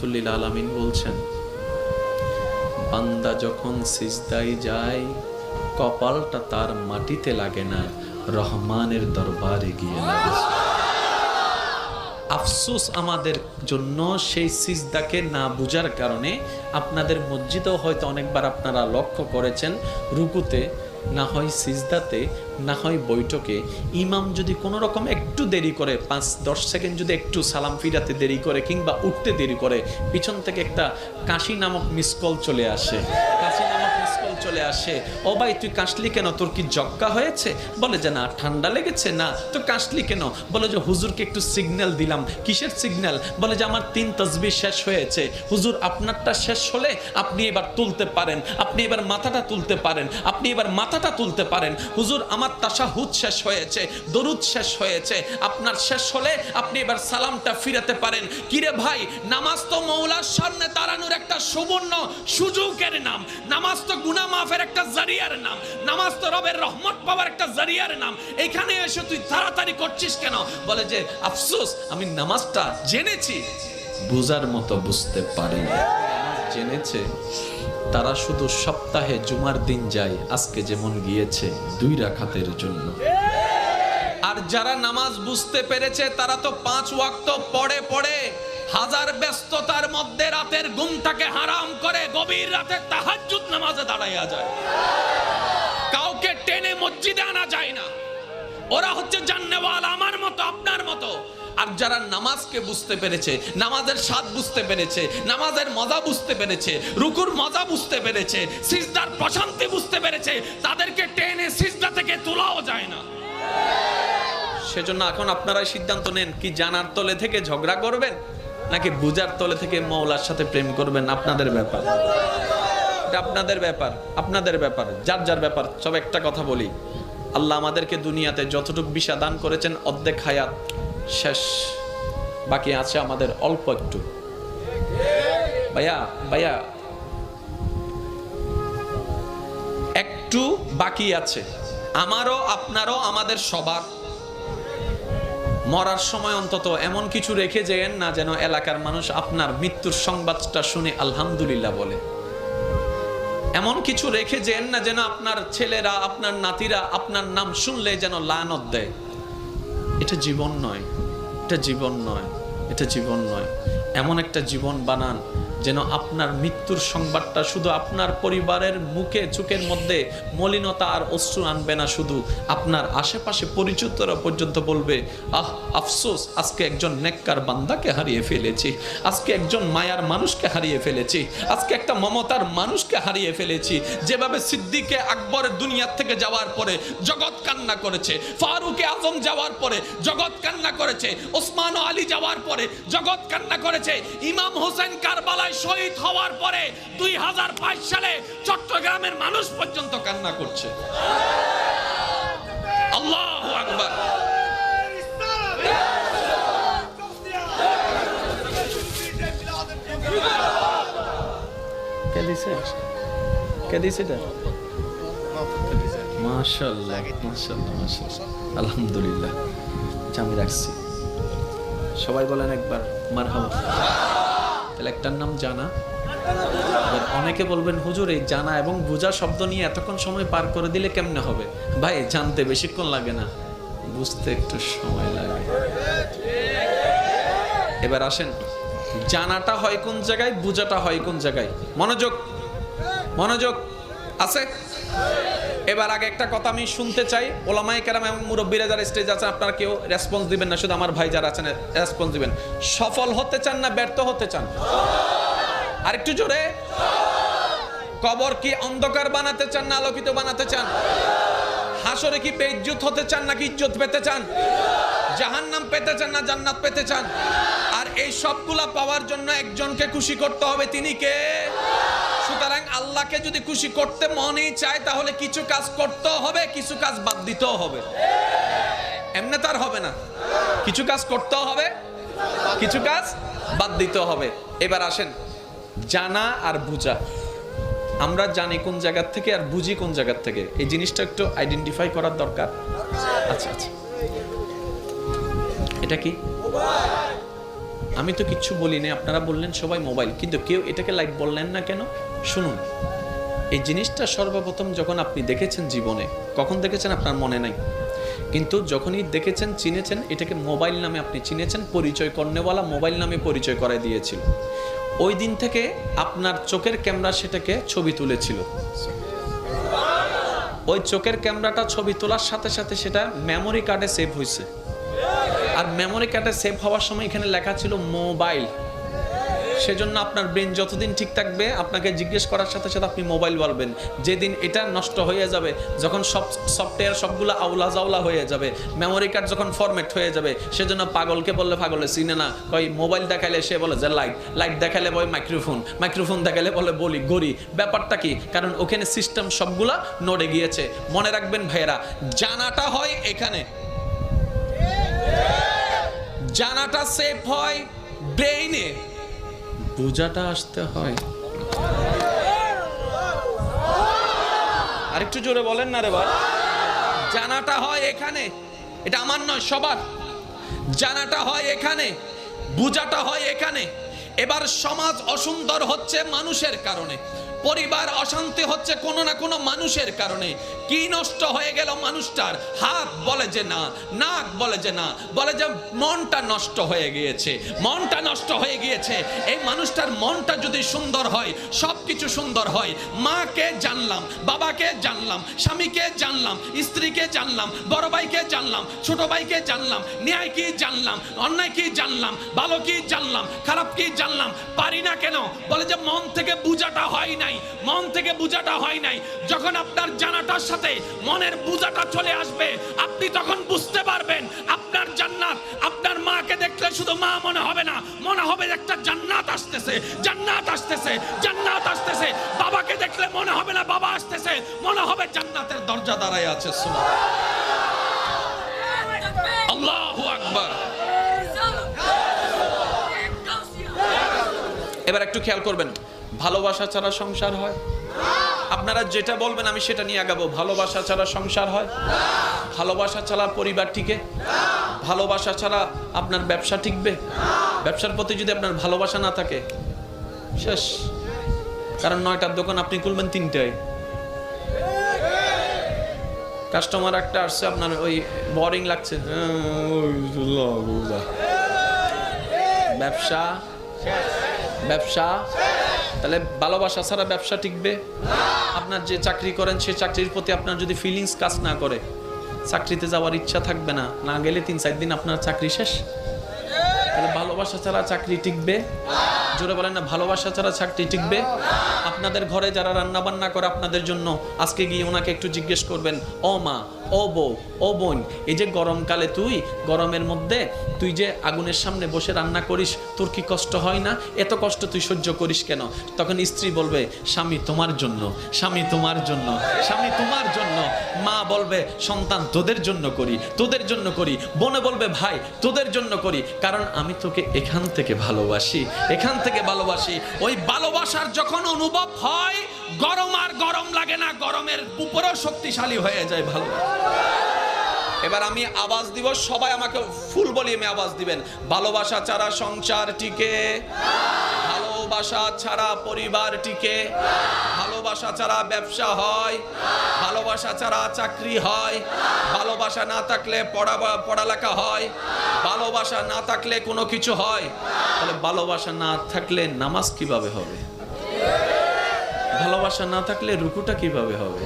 রহমাতুল্লিল আলামিন বলছেন, বান্দা যখন সিজদায় যায় কপালটা তার মাটিতে লাগে না, রহমানের দরবারে গিয়ে লাগে। আফসোস আমাদের জন্য সেই সিজদাকে না বুঝার কারণে। আপনাদের মসজিদেও হয়তো অনেকবার আপনারা লক্ষ্য করেছেন, রুকুতে না হয় সিজদাতে না হয় বৈঠকে ইমাম যদি কোনো রকম একটু দেরি করে, 5-10 সেকেন্ড যদি একটু সালাম ফিরাতে দেরি করে কিংবা উঠতে দেরি করে, পিছন থেকে একটা কাশি নামক মিসকল চলে আসে। কাশি নামক মিসকল চলে আসে, ও ভাই তুই কাশলি কেন, তোর কি জক্কা হয়েছে? বলে যে না, ঠান্ডা লেগেছে। না তো কাশলি কেন? বলে যে হুজুরকে একটু সিগন্যাল দিলাম। কিসের সিগন্যাল? বলে যে আমার 3 তাসবিহ শেষ হয়েছে। হুজুর আপনারটা শেষ হলে আপনি এবার তুলতে পারেন, আপনি এবার মাথাটা তুলতে পারেন, আপনি এবার মাথাটা তুলতে পারেন। হুজুর আমার তাশাহুদ শেষ হয়েছে, দরুদ শেষ হয়েছে, আপনার শেষ হলে আপনি এবার সালামটা ফিরাতে পারেন। কিরে ভাই, নামাজ তো মওলার সামনে দাঁড়ানোর একটা সুবর্ণ সুযোগের নাম, নামাজ তো গুনাহ মাফের একটা জারিয়ার নাম, নামাজ তো রবের রহমত পাওয়ার একটা জারিয়ার নাম। এখানে এসে তুই তাড়াতাড়ি করছিস কেন? বলে যে আফসোস, আমি নামাজটা জেনেছি, বুঝার মতো বুঝতে পারি। জেনেছে তারা শুধু সপ্তাহে জুমার দিন যায়, আজকে যেমন গিয়েছে 2 রাকাতের জন্য। আর যারা নামাজ বুঝতে পেরেছে তারা তো 5 ওয়াক্ত পড়ে পড়ে হাজার ব্যস্ততার মধ্যে রাতের ঘুমটাকে হারাম করে গভীর রাতে তাহাজ্জুদ নামাজে দাঁড়াইয়া যায়। কাউকে টেনে মসজিদে আনা যায় না। ওরা হচ্ছে জান্নেওয়ালা, আমার মতো আপনার মতো। আর যারা নামাজকে বুঝতে পেরেছে, নামাজের স্বাদ বুঝতে পেরেছে, নামাজের মজা বুঝতে পেরেছে, রুকুর মজা বুঝতে পেরেছে, সিজদার প্রশান্তি বুঝতে পেরেছে, তাদেরকে টেনে সিজদা থেকে তোলাও যায় না। সেজন্য এখন আপনারা সিদ্ধান্ত নেন, কি জানার তলে থেকে ঝগড়া করবেন নাকি বুঝার তলে থেকে মওলার সাথে প্রেম করবেন। আপনাদের ব্যাপার, এটা আপনাদের ব্যাপার, আপনাদের ব্যাপার, যার যার ব্যাপার। সব একটা কথা বলি, আল্লাহ আমাদেরকে দুনিয়াতে যতটুকু বিশা দান করেছেন অর্ধেক হায়াত শেষ, বাকি আছে আমাদের অল্প একটু। ভাইয়া একটু বাকি আছে, আমারও আপনারও, আমাদের সবার। মরার সময় অন্তত এমন কিছু রেখে যেন না যেন এলাকার মানুষ আপনার মৃত্যুর সংবাদটা শুনে আলহামদুলিল্লাহ বলে। এমন কিছু রেখে যেন না যেন আপনার ছেলেরা, আপনার নাতিরা আপনার নাম শুনলে যেন লানত দেয়। এটা জীবন নয়, এটা জীবন নয়, এটা জীবন নয়। এমন একটা জীবন বানান যেন আপনার মৃত্যুর সংবাদটা শুধু আপনার পরিবারের মুখে চোখের মধ্যে মলিনতা আর অশ্রু আনবে না, শুধু আপনার আশেপাশে পরিচিতরা পর্যন্ত বলবে, আহ আফসোস, আজকে একজন নেককার বান্দাকে হারিয়ে ফেলেছি, আজকে একজন মায়ার মানুষকে হারিয়ে ফেলেছি, আজকে একটা মমতার মানুষকে হারিয়ে ফেলেছি। যেভাবে সিদ্দিকে আকবরের দুনিয়া থেকে যাওয়ার পরে জগৎ কান্না করেছে, ফারুকে আজম যাওয়ার পরে জগৎ কান্না করেছে, ওসমান ও আলী যাওয়ার পরে জগৎ কান্না করেছে, ইমাম হোসেন কারবালায় শহীদ হওয়ার পরে 2022 সালে চট্টগ্রামের মানুষ পর্যন্ত কান্না করছে। আল্লাহু আকবার। কে দিছে মাশাআল্লাহ, মাশাআল্লাহ, মাশাআল্লাহ, আলহামদুলিল্লাহ। আমি রাখছি, সবাই বলেন একবার মারহাবা। তাহলে একটার নাম জানা। অনেকে বলবেন হুজুর এই জানা এবং বুঝা শব্দ নিয়ে এতক্ষণ সময় পার করে দিলে কেমনে হবে? ভাই জানতে বেশিক্ষণ লাগে না, বুঝতে একটু সময় লাগে। এবার আসেন, জানাটা হয় কোন জায়গায়, বুঝাটা হয় কোন জায়গায়। মনোযোগ, মনোযোগ আছে। এবার আগে একটা কথা আমি শুনতে চাই, ওলামায়ে কেরাম এবং মুরব্বীরা যারা স্টেজ আছেন আপনারা কেউ রেসপন্স দিবেন না, শুধু আমার ভাই যারা আছেন রেসপন্স দিবেন। সফল হতে চান না ব্যর্থ হতে চান? আরেকটু জোরে। কবর কি অন্ধকার বানাতে চান না আলোকিত বানাতে চান? হাসরে কি বেইজ্জত হতে চান নাকি ইজ্জত পেতে চান? জাহান্নাম পেতে চান না জান্নাত পেতে চান? আর এই সবগুলা পাওয়ার জন্য একজনকে খুশি করতে হবে, তিনি কে? সুতরাং আল্লাহকে যদি খুশি করতে মনেই চায় তাহলে কিছু কাজ করতেও হবে, কিছু কাজ বাদ দিতেও হবে। এমনি তার হবে না, কিছু কাজ করতেও হবে, কিছু কাজ বাদ দিতেও হবে। এবার আসেন, জানা আর বুঝা। আমরা জানি কোন জায়গা থেকে আর বুঝি কোন জায়গা থেকে, এই জিনিসটা একটু আইডেন্টিফাই করার দরকার। আচ্ছা আচ্ছা, এটা কি আমি তো কিচ্ছু বলি না, আপনারা বললেন সবাই মোবাইল, কিন্তু কেউ এটাকে লাইট বললেন না কেন? শুনুন, এই জিনিসটা সর্বপ্রথম যখন আপনি দেখেছেন জীবনে, কখন দেখেছেন আপনার মনে নাই, কিন্তু যখনই দেখেছেন, চিনেছেন, এটাকে মোবাইল নামে আপনি চিনেছেন, পরিচয় কর্নেওয়ালা মোবাইল নামে পরিচয় করায় দিয়েছিল। ওই দিন থেকে আপনার চোখের ক্যামেরা সেটাকে ছবি তুলেছিল। ওই চোখের ক্যামেরাটা ছবি তোলার সাথে সাথে সেটা মেমোরি কার্ডে সেভ হয়েছে। আর মেমোরি কার্ডে সেভ হওয়ার সময় এখানে লেখা ছিল মোবাইল। সেজন্য আপনার ব্রেন যতদিন ঠিক থাকবে, আপনাকে জিজ্ঞেস করার সাথে সাথে আপনি মোবাইল বলবেন। যেদিন এটা নষ্ট হয়ে যাবে, যখন সব সফটওয়্যার সবগুলো আউলা জাউলা হয়ে যাবে, মেমোরি কার্ড যখন ফরম্যাট হয়ে যাবে, সেজন্য পাগলকে বললে পাগলে চিনে না, কই মোবাইল দেখাইলে সে বলে যে লাইট, লাইট দেখাইলে বলে মাইক্রোফোন, মাইক্রোফোন দেখাইলে বলে বলি গড়ি। ব্যাপারটা কি? কারণ ওখানে সিস্টেম সবগুলা নড়ে গিয়েছে। মনে রাখবেন ভাইয়েরা, জানাটা হয় এখানে, জানাটা সেভ হয় ব্রেইনে, বুঝাটা আসতে হয়। আরেকটু জোরে বলেন না রে ভাই। জানাটা হয় এখানে, এটা আমার নয়, সবার। জানাটা হয় এখানে, বুঝাটা হয় এখানে। এবার সমাজ অসুন্দর হচ্ছে মানুষের কারণে, পরিবার অশান্তি হচ্ছে কোনো না কোনো মানুষের কারণে। কি নষ্ট হয়ে গেল মানুষটার? হাত বলে যে না, নাক বলে যে না, বলে যে মনটা নষ্ট হয়ে গিয়েছে, মনটা নষ্ট হয়ে গিয়েছে। এই মানুষটার মনটা যদি সুন্দর হয়, সব কিছু সুন্দর হয়। মাকে জানলাম, বাবাকে জানলাম, স্বামীকে জানলাম, স্ত্রীকে জানলাম, বড় ভাইকে জানলাম, ছোট ভাইকে জানলাম, ন্যায় কি জানলাম, অন্যায় কি জানলাম, ভালো কি জানলাম, খারাপ কি জানলাম। পারি না কেন? বলে যে মন থেকে বুঝাটা হয় নাই, মন থেকে বুঝাটা হয় নাই। যখন আপনার জানাটার সাথে মনের বুঝাটা চলে আসবে, আপনি তখন বুঝতে পারবেন আপনার জান্নাত। আপনার মাকে দেখলে শুধু মা মনে হবে না, মনে হবে একটা জান্নাত আসতেছে, জান্নাত আসতেছে, জান্নাত আসতেছে। বাবাকে দেখলে মনে হবে না বাবা আসতেছে, মনে হবে জান্নাতের দরজা দাঁড়ায় আছে। সুবহানাল্লাহ, আল্লাহু আকবার। এবার একটু খেয়াল করবেন, ভালোবাসা ছাড়া সংসার হয়? আপনারা যেটা বলবেন আমি সেটা নিয়ে আগাবো। ভালোবাসা ছাড়া সংসার হয়? ভালোবাসা ছাড়া পরিবার টিকে? ভালোবাসা ছাড়া আপনার ব্যবসা টিকবে? ব্যবসার প্রতি যদি আপনার ভালোবাসা না থাকে, শেষ। কারণ 9টার দোকান আপনি খুলবেন 3টায়, কাস্টমার একটা আসছে, আপনার ওই বোরিং লাগছে, ব্যবসা ব্যবসা। তাহলে ভালোবাসা ছাড়া ব্যবসা টিকবে? আপনার যে চাকরি করেন সে চাকরির প্রতি আপনার যদি ফিলিংস কাজ না করে, চাকরিতে যাওয়ার ইচ্ছা থাকবে না, না গেলে 3-4 দিন আপনার চাকরি শেষ। তাহলে ভালোবাসা ছাড়া চাকরি টিকবে? জোরে বলেন না, ভালোবাসা ছাড়া চাকরি টিকবে? আপনাদের ঘরে যারা রান্না বান্না করে আপনাদের জন্য, আজকে গিয়ে ওনাকে একটু জিজ্ঞেস করবেন, ও মা, ও বউ, ও বোন, এই যে গরমকালে তুই গরমের মধ্যে তুই যে আগুনের সামনে বসে রান্না করিস, তোর কি কষ্ট হয় না? এত কষ্ট তুই সহ্য করিস কেন? তখন স্ত্রী বলবে, স্বামী তোমার জন্য, স্বামী তোমার জন্য, স্বামী তোমার জন্য। মা বলবে, সন্তান তোদের জন্য করি, তোদের জন্য করি। বোনে বলবে, ভাই তোদের জন্য করি, কারণ আমি তোকে এখান থেকে ভালোবাসি, এখান থেকে ভালোবাসি। ওই ভালোবাসার যখন অনুভব হয়, গরম আর গরম লাগে না, গরমের উপরেও শক্তিশালী হয়ে যায় ভালোবাসা। এবার আমি আওয়াজ দিব, সবাই আমাকে ফুল ভলিউমে আওয়াজ দিবেন। ভালোবাসা ছাড়া সংসার টিকে, ভালোবাসা ছাড়া পরিবার টিকে, ভালোবাসা ছাড়া ব্যবসা হয়, ভালোবাসা ছাড়া চাকরি হয়, ভালোবাসা না থাকলে পড়ালেখা হয়, ভালোবাসা না থাকলে কোনো কিছু হয়। তাহলে ভালোবাসা না থাকলে নামাজ কিভাবে হবে? ভালোবাসা না থাকলে রুকুটা কিভাবে হবে?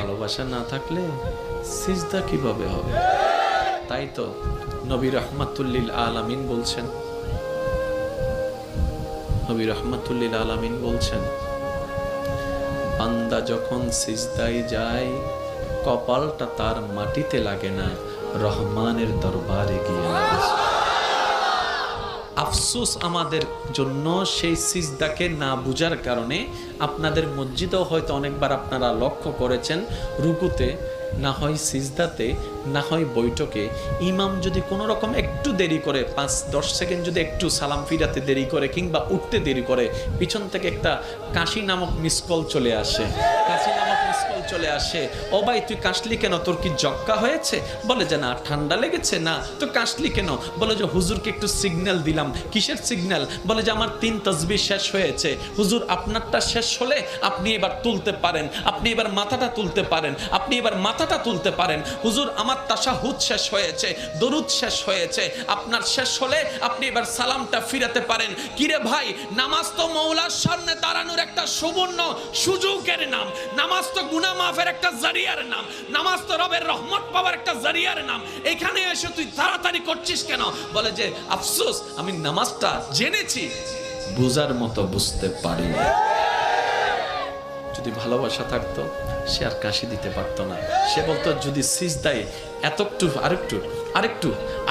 ভালোবাসা না থাকলে সিজদা কিভাবে হবে? তাই তো নবী রাহমাতুল লিল আলামিন বলছেন, নবী রাহমাতুল লিল আলামিন বলছেন, বান্দা যখন সিজদায় যায়, কপালটা তার মাটিতে লাগে না, রহমানের দরবারে গিয়ে লাগে। আফসোস আমাদের জন্য সেই সিজদাকে না বুঝার কারণে। আপনাদের মসজিদেও হয়তো অনেকবার আপনারা লক্ষ্য করেছেন, রুকুতে না হয় সিজদাতে না হয় বৈঠকে ইমাম যদি কোনো রকম একটু দেরি করে 5-10 সেকেন্ড যদি একটু সালাম ফিরাতে দেরি করে কিংবা উঠতে দেরি করে, পিছন থেকে একটা কাশি নামক মিসকল চলে আসে, কাশি নামক মিসকল চলে আসে, ও ভাই তুই কাশলি কেন, তোর কি জক্কা হয়েছে? বলে যে না ঠান্ডা লেগেছে। না তো কাশলি কেন? বলে যে হুজুরকে একটু সিগন্যাল দিলাম। কিসের সিগন্যাল? বলে যে আমার 3 তাসবিহ শেষ হয়েছে। হুজুর আপনারটা শেষ হলে আপনি এবার তুলতে পারেন, আপনি এবার মাথাটা তুলতে পারেন, আপনি এবার মাথাটা তুলতে পারেন। হুজুর আমার তাশাহুদ শেষ হয়েছে, দরুদ শেষ হয়েছে, আপনার শেষ হলে আপনি এবার সালামটা ফিরাতে পারেন। কিরে ভাই, নামাজ তো মওলার সামনে দাঁড়ানোর একটা সুবর্ণ সুযোগের নাম, নামাজ তো গুনাহ মাফের একটা জারিয়ার নাম, নামাজ তো রবের রহমত পাওয়ার একটা জারিয়ার নাম। এখানে এসে তুই তাড়াতাড়ি করছিস কেন? বলে যে আফসোস, আমি নামাজটা জেনেছি, বুঝার মতো বুঝতে পারিনি। যদি ভালোবাসা থাকতো সে আর কাশি দিতে পারতো না। সে বলতো যদি সিজদায় এতটু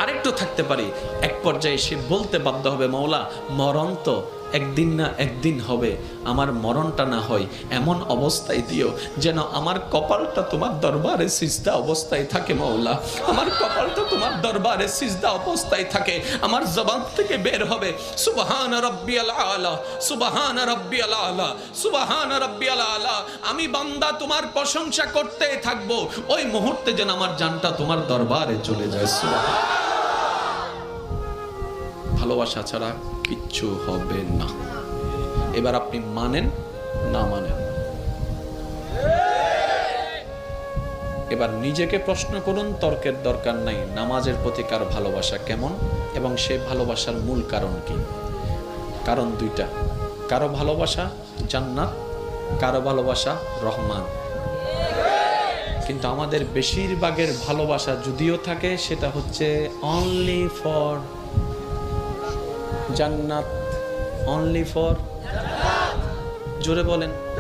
আরেকটু থাকতে পারি। এক পর্যায়ে সে বলতে বাধ্য হবে, মওলা মরণ তো একদিন না একদিন হবে, আমার মরণটা না হয় এমন অবস্থায় দিও যেন আমার কপালটা তোমার দরবারে সিজদা অবস্থায় থাকে। মওলা আমার কপালটা তোমার দরবারে সিজদা অবস্থায় থাকে। আমার জবান থেকে বের হবে সুবহান রাব্বিয়াল আলা, সুবহান রাব্বিয়াল আলা, সুবহান রাব্বিয়াল আলা। আমি বান্দা তোমার প্রশংসা করতে থাকবো, ওই মুহূর্তে যেন আমার জানটা তোমার দরবারে চলে যায়। ভালোবাসা ছাড়া কিচ্ছু হবে না। এবার আপনি মানেন না মানেন, এবার নিজেকে প্রশ্ন করুন, তর্কের দরকার নাই। নামাজের প্রতি কার ভালোবাসা কেমন এবং সে ভালোবাসার মূল কারণ কি? কারণ দুইটা, কারো ভালোবাসা জান্নাত, কারো ভালোবাসা রহমান। কিন্তু আমাদের বেশিরভাগের ভালোবাসা যদিও থাকে সেটা হচ্ছে অনলি ফর জান্নাত, অনলি ফর, জোরে বলেন।